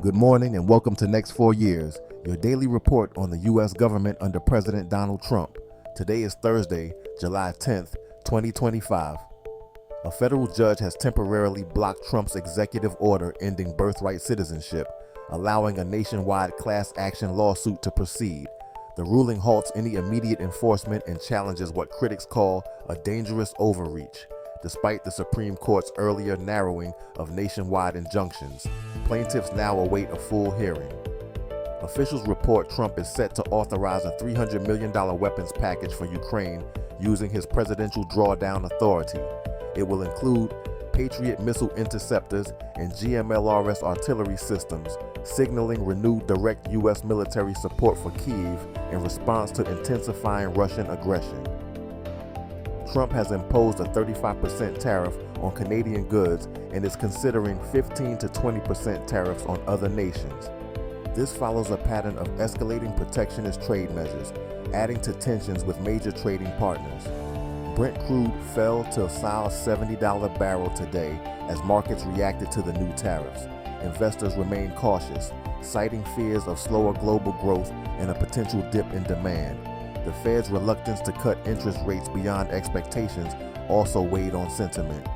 Good morning and welcome to Next 4 Years, your daily report on the U.S. government under President Donald Trump. Today is Thursday, July 10th, 2025. A federal judge has temporarily blocked Trump's executive order ending birthright citizenship, allowing a nationwide class action lawsuit to proceed. The ruling halts any immediate enforcement and challenges what critics call a dangerous overreach. Despite the Supreme Court's earlier narrowing of nationwide injunctions, plaintiffs now await a full hearing. Officials report Trump is set to authorize a $300 million weapons package for Ukraine using his presidential drawdown authority. It will include Patriot missile interceptors and GMLRS artillery systems, signaling renewed direct U.S. military support for Kyiv in response to intensifying Russian aggression. Trump has imposed a 35% tariff on Canadian goods and is considering 15 to 20% tariffs on other nations. This follows a pattern of escalating protectionist trade measures, adding to tensions with major trading partners. Brent crude fell to a solid $70 barrel today as markets reacted to the new tariffs. Investors remain cautious, citing fears of slower global growth and a potential dip in demand. The Fed's reluctance to cut interest rates beyond expectations also weighed on sentiment.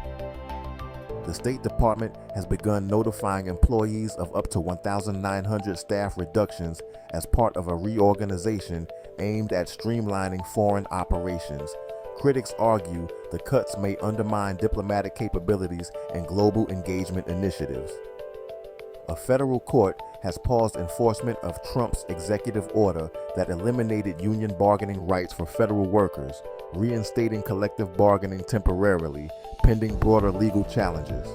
The State Department has begun notifying employees of up to 1,900 staff reductions as part of a reorganization aimed at streamlining foreign operations. Critics argue the cuts may undermine diplomatic capabilities and global engagement initiatives. A federal court has paused enforcement of Trump's executive order that eliminated union bargaining rights for federal workers, reinstating collective bargaining temporarily, pending broader legal challenges.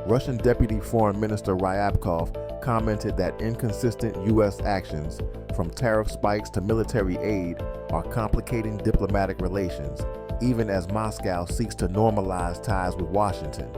Russian Deputy Foreign Minister Ryabkov commented that inconsistent U.S. actions, from tariff spikes to military aid, are complicating diplomatic relations, even as Moscow seeks to normalize ties with Washington.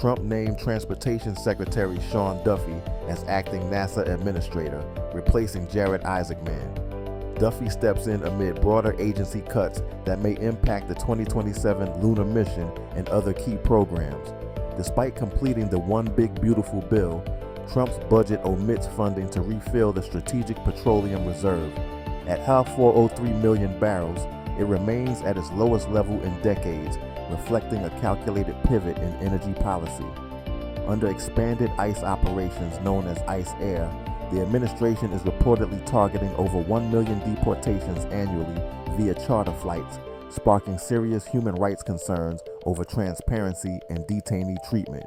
Trump named Transportation Secretary Sean Duffy as acting NASA administrator, replacing Jared Isaacman. Duffy steps in amid broader agency cuts that may impact the 2027 lunar mission and other key programs. Despite completing the One Big Beautiful Bill, Trump's budget omits funding to refill the Strategic Petroleum Reserve. At half 403 million barrels, it remains at its lowest level in decades, reflecting a calculated pivot in energy policy. Under expanded ICE operations known as ICE Air, the administration is reportedly targeting over 1 million deportations annually via charter flights, sparking serious human rights concerns over transparency and detainee treatment.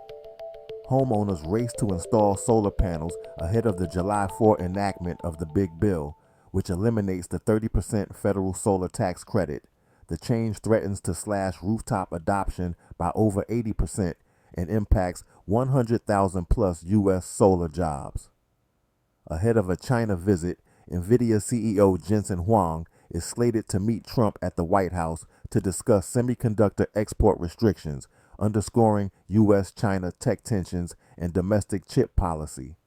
Homeowners race to install solar panels ahead of the July 4 enactment of the Big Bill, which eliminates the 30% federal solar tax credit. The change threatens to slash rooftop adoption by over 80% and impacts 100,000 plus U.S. solar jobs. Ahead of a China visit, NVIDIA CEO Jensen Huang is slated to meet Trump at the White House to discuss semiconductor export restrictions, underscoring U.S.-China tech tensions and domestic chip policy.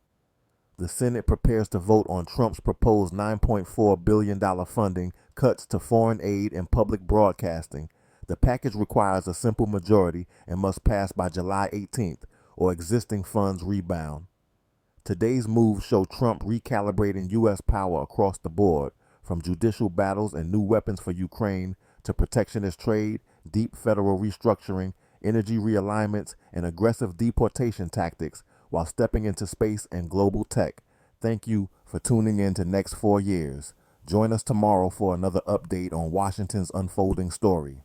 The Senate prepares to vote on Trump's proposed $9.4 billion funding cuts to foreign aid and public broadcasting. The package requires a simple majority and must pass by July 18th, or existing funds rebound. Today's moves show Trump recalibrating U.S. power across the board, from judicial battles and new weapons for Ukraine to protectionist trade, deep federal restructuring, energy realignments, and aggressive deportation tactics, while stepping into space and global tech. Thank you for tuning in to Next 4 Years. Join us tomorrow for another update on Washington's unfolding story.